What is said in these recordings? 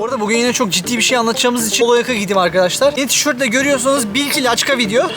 Bu arada bugün yine çok ciddi bir şey anlatacağımız için Oloyak'a gideyim arkadaşlar. Yeni tişörtle görüyorsanız bil ki laçka video.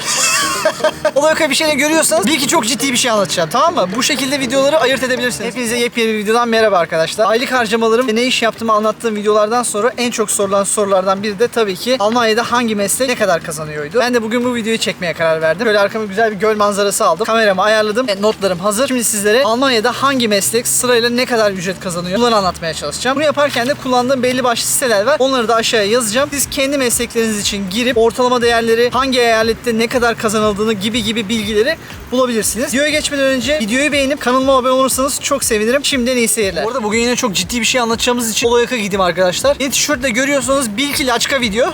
Oloyak'a bir şeyle görüyorsanız bil ki çok ciddi bir şey anlatacağım, tamam mı? Bu şekilde videoları ayırt edebilirsiniz. Hepinize yepyeni bir videodan merhaba arkadaşlar. Aylık harcamalarım ve ne iş yaptığımı anlattığım videolardan sonra en çok sorulan sorulardan biri de tabii ki Almanya'da hangi meslek ne kadar kazanıyordu? Ben de bugün bu videoyu çekmeye karar verdim. Böyle arkama güzel bir göl manzarası aldım. Kameramı ayarladım. Notlarım hazır. Şimdi sizlere Almanya'da hangi meslek sırayla ne kadar ücret kazanıyor bunları anlatmaya çalışacağım. Bunu yaparken de kullandığım belli başlı siteler var. Onları da aşağıya yazacağım. Siz kendi meslekleriniz için girip ortalama değerleri, hangi eyalette ne kadar kazanıldığını gibi bilgileri bulabilirsiniz. Videoya geçmeden önce videoyu beğenip kanalıma abone olursanız çok sevinirim. Şimdiden iyi seyirler. Bu arada bugün yine çok ciddi bir şey anlatacağımız için Oloyak'a gideyim arkadaşlar. Yeni tişörtle görüyorsanız bil ki laçka video.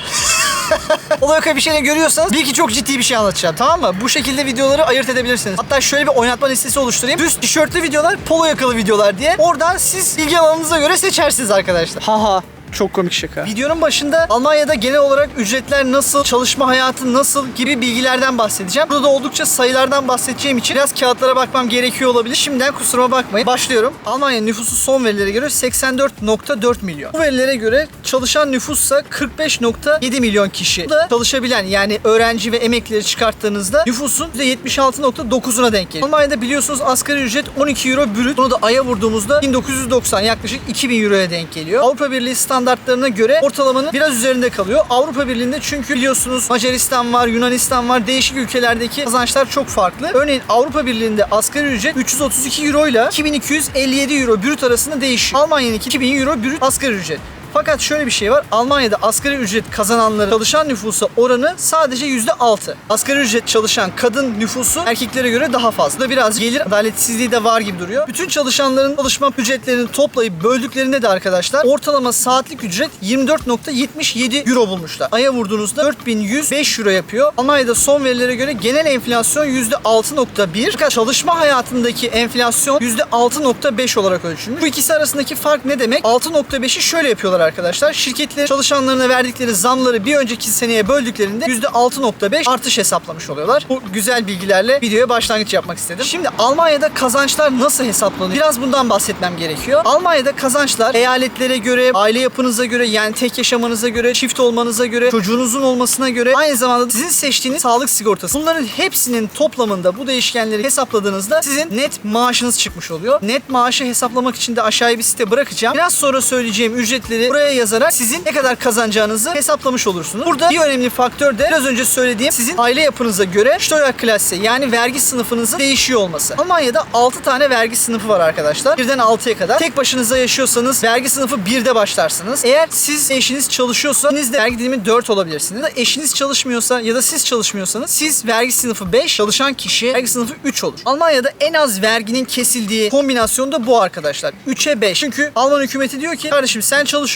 Oloyak'a bir şeyle görüyorsanız bil ki çok ciddi bir şey anlatacağım, tamam mı? Bu şekilde videoları ayırt edebilirsiniz. Hatta şöyle bir oynatma listesi oluşturayım. Düz tişörtlü videolar, polo yakalı videolar diye. Oradan siz ilgi alanınıza göre seçersiniz arkadaşlar. Haha. Çok komik şaka. Videonun başında Almanya'da genel olarak ücretler nasıl, çalışma hayatı nasıl gibi bilgilerden bahsedeceğim. Burada oldukça sayılardan bahsedeceğim için biraz kağıtlara bakmam gerekiyor olabilir. Şimdiden kusuruma bakmayın. Başlıyorum. Almanya nüfusu son verilere göre 84,4 milyon. Bu verilere göre çalışan nüfussa 45,7 milyon kişi. Bu da çalışabilen yani öğrenci ve emeklileri çıkarttığınızda nüfusun %76,9'una denk geliyor. Almanya'da biliyorsunuz asgari ücret 12 euro brüt. Bunu da aya vurduğumuzda 1990 yaklaşık 2000 euroya denk geliyor. Avrupa Birliği standartlarına göre ortalamanın biraz üzerinde kalıyor. Avrupa Birliği'nde çünkü biliyorsunuz Macaristan var, Yunanistan var. Değişik ülkelerdeki kazançlar çok farklı. Örneğin Avrupa Birliği'nde asgari ücret 332 euro ile 2257 euro brüt arasında değişiyor. Almanya'nınki 2000 euro brüt asgari ücret. Fakat şöyle bir şey var. Almanya'da asgari ücret kazananların çalışan nüfusa oranı sadece %6. Asgari ücret çalışan kadın nüfusu erkeklere göre daha fazla. Biraz gelir adaletsizliği de var gibi duruyor. Bütün çalışanların çalışma ücretlerini toplayıp böldüklerinde de arkadaşlar ortalama saatlik ücret 24,77 euro bulmuşlar. Aya vurduğunuzda 4105 euro yapıyor. Almanya'da son verilere göre genel enflasyon %6,1. Fakat çalışma hayatındaki enflasyon %6,5 olarak ölçülmüş. Bu ikisi arasındaki fark ne demek? 6,5'i şöyle yapıyorlar arkadaşlar. Şirketler çalışanlarına verdikleri zamları bir önceki seneye böldüklerinde %6,5 artış hesaplamış oluyorlar. Bu güzel bilgilerle videoya başlangıç yapmak istedim. Şimdi Almanya'da kazançlar nasıl hesaplanıyor? Biraz bundan bahsetmem gerekiyor. Almanya'da kazançlar eyaletlere göre, aile yapınıza göre yani tek yaşamanıza göre, çift olmanıza göre, çocuğunuzun olmasına göre aynı zamanda sizin seçtiğiniz sağlık sigortası. Bunların hepsinin toplamında bu değişkenleri hesapladığınızda sizin net maaşınız çıkmış oluyor. Net maaşı hesaplamak için de aşağıya bir site bırakacağım. Biraz sonra söyleyeceğim ücretleri buraya yazarak sizin ne kadar kazanacağınızı hesaplamış olursunuz. Burada bir önemli faktör de biraz önce söylediğim sizin aile yapınıza göre Steuerklasse yani vergi sınıfınızın değişiyor olması. Almanya'da 6 tane vergi sınıfı var arkadaşlar. 1'den 6'ya kadar. Tek başınıza yaşıyorsanız vergi sınıfı 1'de başlarsınız. Eğer siz eşiniz çalışıyorsa siz de vergi dilimi 4 olabilirsiniz. Eşiniz çalışmıyorsa ya da siz çalışmıyorsanız siz vergi sınıfı 5, çalışan kişi vergi sınıfı 3 olur. Almanya'da en az verginin kesildiği kombinasyon da bu arkadaşlar. 3'e 5. Çünkü Alman hükümeti diyor ki kardeşim sen çalışıyorsun,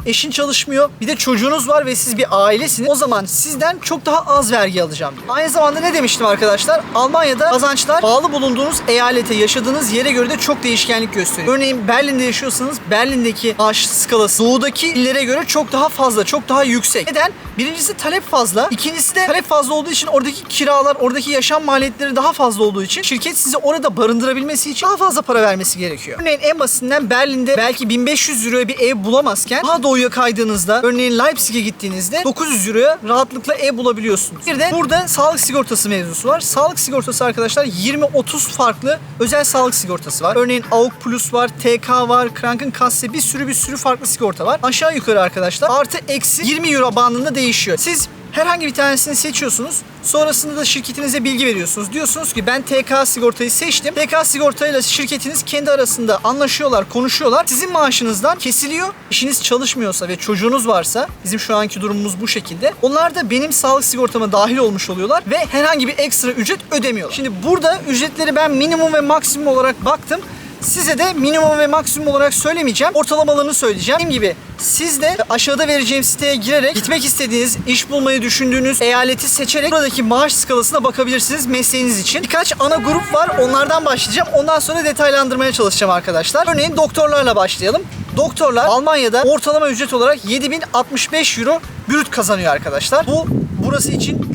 eşin çalışmıyor, bir de çocuğunuz var ve siz bir ailesiniz. O zaman sizden çok daha az vergi alacağım diyor. Aynı zamanda ne demiştim arkadaşlar? Almanya'da kazançlar bağlı bulunduğunuz eyalete, yaşadığınız yere göre de çok değişkenlik gösteriyor. Örneğin Berlin'de yaşıyorsanız Berlin'deki maaş skalası doğudaki illere göre çok daha fazla, çok daha yüksek. Neden? Birincisi talep fazla. İkincisi de talep fazla olduğu için oradaki kiralar, oradaki yaşam maliyetleri daha fazla olduğu için şirket sizi orada barındırabilmesi için daha fazla para vermesi gerekiyor. Örneğin en basitinden Berlin'de belki 1500 euroya bir ev bulamazken daha doğuya kaydığınızda örneğin Leipzig'e gittiğinizde 900 euroya rahatlıkla ev bulabiliyorsunuz. Bir de burada sağlık sigortası mevzusu var. Sağlık sigortası arkadaşlar 20-30 farklı özel sağlık sigortası var. Örneğin AUG Plus var, TK var, Krankenkasse bir sürü farklı sigorta var. Aşağı yukarı arkadaşlar artı eksi 20 euro bandında değişiyor. Siz herhangi bir tanesini seçiyorsunuz. Sonrasında da şirketinize bilgi veriyorsunuz. Diyorsunuz ki ben TK sigortayı seçtim. TK sigortayla şirketiniz kendi arasında anlaşıyorlar, konuşuyorlar. Sizin maaşınızdan kesiliyor. İşiniz çalışmıyorsa ve çocuğunuz varsa, bizim şu anki durumumuz bu şekilde. Onlar da benim sağlık sigortama dahil olmuş oluyorlar ve herhangi bir ekstra ücret ödemiyorlar. Şimdi burada ücretleri ben minimum ve maksimum olarak baktım. Size de minimum ve maksimum olarak söylemeyeceğim. Ortalamalarını söyleyeceğim. Dediğim gibi siz de aşağıda vereceğim siteye girerek gitmek istediğiniz, iş bulmayı düşündüğünüz eyaleti seçerek buradaki maaş skalasına bakabilirsiniz mesleğiniz için. Birkaç ana grup var. Onlardan başlayacağım. Ondan sonra detaylandırmaya çalışacağım arkadaşlar. Örneğin doktorlarla başlayalım. Doktorlar Almanya'da ortalama ücret olarak 7065 euro brüt kazanıyor arkadaşlar. Bu burası için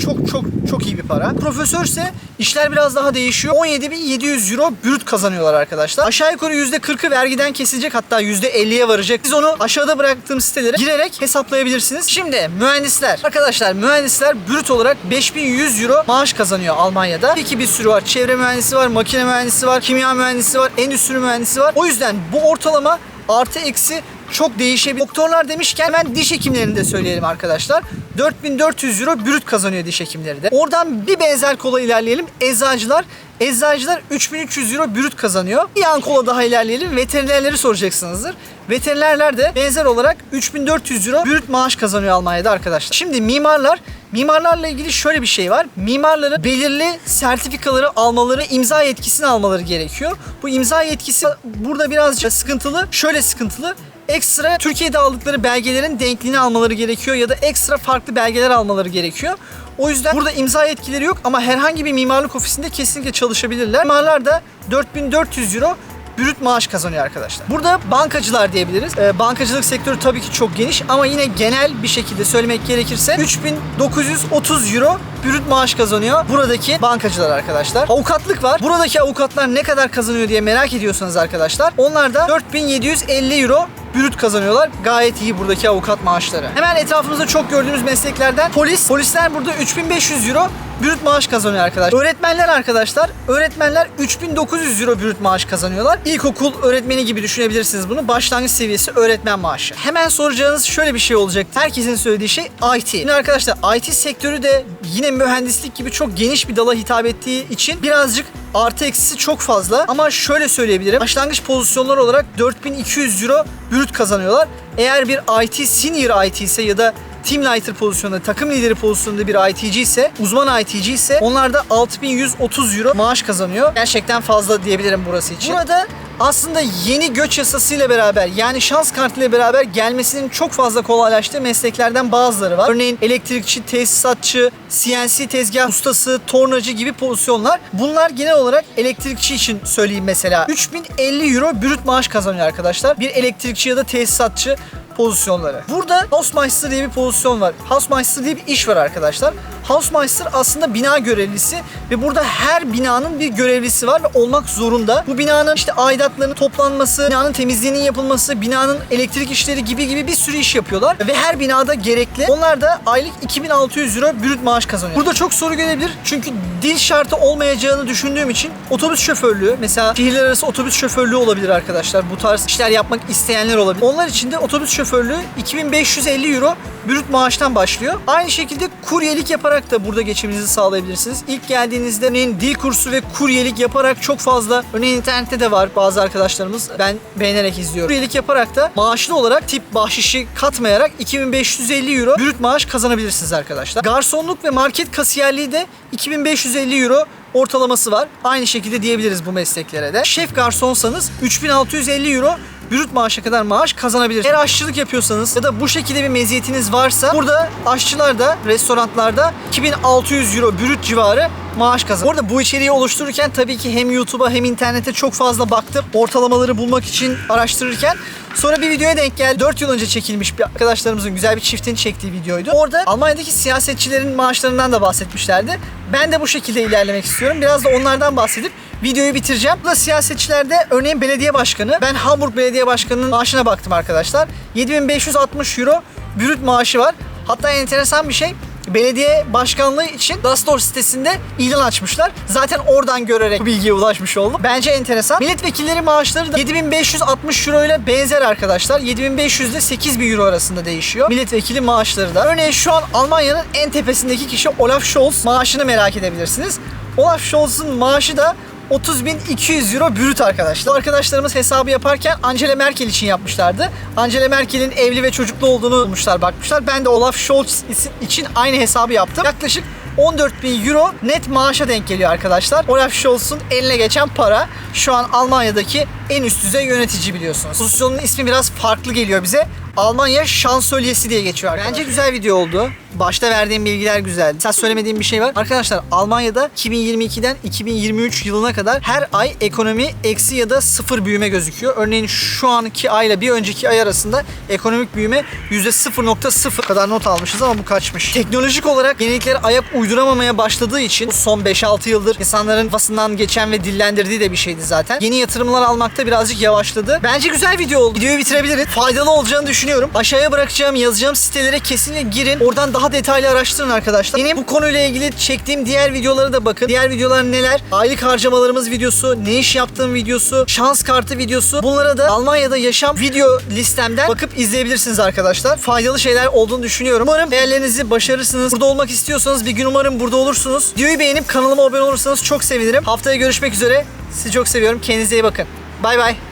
çok iyi bir para. Profesörse işler biraz daha değişiyor. 17.700 euro brüt kazanıyorlar arkadaşlar. Aşağı yukarı %40'ı vergiden kesilecek, hatta %50'ye varacak. Siz onu aşağıda bıraktığım sitelere girerek hesaplayabilirsiniz. Şimdi mühendisler. Arkadaşlar mühendisler brüt olarak 5.100 euro maaş kazanıyor Almanya'da. Peki bir sürü var. Çevre mühendisi var, makine mühendisi var, kimya mühendisi var, endüstri mühendisi var. O yüzden bu ortalama artı eksi çok değişebilir. Doktorlar demişken hemen diş hekimlerini de söyleyelim arkadaşlar. 4.400 euro brüt kazanıyor diş hekimleri de. Oradan bir benzer kola ilerleyelim. Eczacılar 3.300 euro brüt kazanıyor. Bir yan kola daha ilerleyelim. Veterinerleri soracaksınızdır. Veterinerler de benzer olarak 3.400 euro brüt maaş kazanıyor Almanya'da arkadaşlar. Şimdi mimarlarla ilgili şöyle bir şey var. Mimarların belirli sertifikaları almaları, imza yetkisini almaları gerekiyor. Bu imza yetkisi burada birazcık sıkıntılı. Şöyle sıkıntılı. Ekstra Türkiye'de aldıkları belgelerin denkliğini almaları gerekiyor ya da ekstra farklı belgeler almaları gerekiyor. O yüzden burada imza yetkileri yok ama herhangi bir mimarlık ofisinde kesinlikle çalışabilirler. Mimarlar da 4.400 euro brüt maaş kazanıyor arkadaşlar. Burada bankacılar diyebiliriz. Bankacılık sektörü tabii ki çok geniş ama yine genel bir şekilde söylemek gerekirse 3.930 euro brüt maaş kazanıyor buradaki bankacılar arkadaşlar. Avukatlık var. Buradaki avukatlar ne kadar kazanıyor diye merak ediyorsanız arkadaşlar, onlar da 4.750 euro brüt kazanıyorlar. Gayet iyi buradaki avukat maaşları. Hemen etrafımızda çok gördüğümüz mesleklerden polisler burada 3.500 euro brüt maaş kazanıyor arkadaşlar. Öğretmenler 3.900 euro brüt maaş kazanıyorlar. İlkokul öğretmeni gibi düşünebilirsiniz bunu. Başlangıç seviyesi öğretmen maaşı. Hemen soracağınız şöyle bir şey olacak. Herkesin söylediği şey IT. Şimdi arkadaşlar IT sektörü de yine mühendislik gibi çok geniş bir dala hitap ettiği için birazcık artı eksisi çok fazla. Ama şöyle söyleyebilirim. Başlangıç pozisyonlar olarak 4.200 euro brüt kazanıyorlar. Eğer bir senior IT ise ya da team leader pozisyonunda, takım lideri pozisyonunda bir IT'ci ise, uzman IT'ci ise onlar da 6.130 euro maaş kazanıyor. Gerçekten fazla diyebilirim burası için. Burada aslında yeni göç yasasıyla beraber, yani şans kartıyla beraber gelmesinin çok fazla kolaylaştığı mesleklerden bazıları var. Örneğin elektrikçi, tesisatçı, CNC tezgah ustası, tornacı gibi pozisyonlar. Bunlar genel olarak elektrikçi için söyleyeyim mesela. 3.050 euro brüt maaş kazanıyor arkadaşlar. Bir elektrikçi ya da tesisatçı pozisyonları. Burada Hausmeister diye bir pozisyon var. Hausmeister diye bir iş var arkadaşlar. Hausmeister aslında bina görevlisi ve burada her binanın bir görevlisi var ve olmak zorunda. Bu binanın işte aidatlarının toplanması, binanın temizliğinin yapılması, binanın elektrik işleri gibi bir sürü iş yapıyorlar ve her binada gerekli. Onlar da aylık 2.600 euro brüt maaş kazanıyor. Burada çok soru gelebilir çünkü dil şartı olmayacağını düşündüğüm için otobüs şoförlüğü, mesela şehirler arası otobüs şoförlüğü olabilir arkadaşlar. Bu tarz işler yapmak isteyenler olabilir. Onlar için de otobüs şoförlüğü 2.550 euro brüt maaştan başlıyor. Aynı şekilde kuryelik yaparak da burada geçiminizi sağlayabilirsiniz. İlk geldiğinizde örneğin dil kursu ve kuryelik yaparak çok fazla, örneğin internette de var bazı arkadaşlarımız, ben beğenerek izliyorum. Kuryelik yaparak da maaşlı olarak tip bahşişi katmayarak 2.550 euro brüt maaş kazanabilirsiniz arkadaşlar. Garsonluk ve market kasiyerliği de 2.550 euro ortalaması var. Aynı şekilde diyebiliriz bu mesleklere de. Şef garsonsanız 3.650 euro brüt maaşa kadar maaş kazanabilirsiniz. Eğer aşçılık yapıyorsanız ya da bu şekilde bir meziyetiniz varsa burada aşçılar da restoranlarda 2.600 euro brüt civarı maaş kazanıyor. Orada bu içeriği oluştururken tabii ki hem YouTube'a hem internete çok fazla baktım. Ortalamaları bulmak için araştırırken. Sonra bir videoya denk geldi. 4 yıl önce çekilmiş bir arkadaşlarımızın güzel bir çiftin çektiği videoydu. Orada Almanya'daki siyasetçilerin maaşlarından da bahsetmişlerdi. Ben de bu şekilde ilerlemek istiyorum. Biraz da onlardan bahsedip videoyu bitireceğim. Burada siyasetçilerde örneğin belediye başkanı. Ben Hamburg Belediye Başkanı'nın maaşına baktım arkadaşlar. 7.560 euro brüt maaşı var. Hatta enteresan bir şey, belediye başkanlığı için Glassdoor sitesinde ilan açmışlar. Zaten oradan görerek bu bilgiye ulaşmış oldum. Bence enteresan. Milletvekilleri maaşları da 7.560 euro ile benzer arkadaşlar. 7.500 ile 8.000 euro arasında değişiyor. Milletvekili maaşları da. Örneğin şu an Almanya'nın en tepesindeki kişi Olaf Scholz. Maaşını merak edebilirsiniz. Olaf Scholz'un maaşı da 30.200 euro brüt arkadaşlar. Bu arkadaşlarımız hesabı yaparken Angela Merkel için yapmışlardı. Angela Merkel'in evli ve çocuklu olduğunu bulmuşlar, bakmışlar. Ben de Olaf Scholz için aynı hesabı yaptım. Yaklaşık 14.000 euro net maaşa denk geliyor arkadaşlar. Olaf Scholz'un eline geçen para. Şu an Almanya'daki en üst düzey yönetici biliyorsunuz. Pozisyonun ismi biraz farklı geliyor bize Almanya şansölyesi diye geçiyor arkadaşlar. Bence güzel video oldu. Başta verdiğim bilgiler güzeldi. Sen söylemediğim bir şey var. Arkadaşlar Almanya'da 2022'den 2023 yılına kadar her ay ekonomi eksi ya da sıfır büyüme gözüküyor. Örneğin şu anki ayla bir önceki ay arasında ekonomik büyüme %0.0 kadar not almışız ama bu kaçmış. Teknolojik olarak yeniliklere ayak uyduramamaya başladığı için bu son 5-6 yıldır insanların kafasından geçen ve dillendirdiği de bir şeydi zaten. Yeni yatırımlar almakta birazcık yavaşladı. Bence güzel video oldu. Videoyu bitirebiliriz. Faydalı olacağını düşünüyorum. Aşağıya bırakacağım, yazacağım sitelere kesinlikle girin. Oradan daha detaylı araştırın arkadaşlar. Benim bu konuyla ilgili çektiğim diğer videolara da bakın. Diğer videolar neler? Aylık harcamalarımız videosu, ne iş yaptığım videosu, şans kartı videosu. Bunlara da Almanya'da yaşam video listemden bakıp izleyebilirsiniz arkadaşlar. Faydalı şeyler olduğunu düşünüyorum. Umarım değerlerinizi başarırsınız. Burada olmak istiyorsanız bir gün umarım burada olursunuz. Videoyu beğenip kanalıma abone olursanız çok sevinirim. Haftaya görüşmek üzere. Sizi çok seviyorum. Kendinize iyi bakın. Bay bay.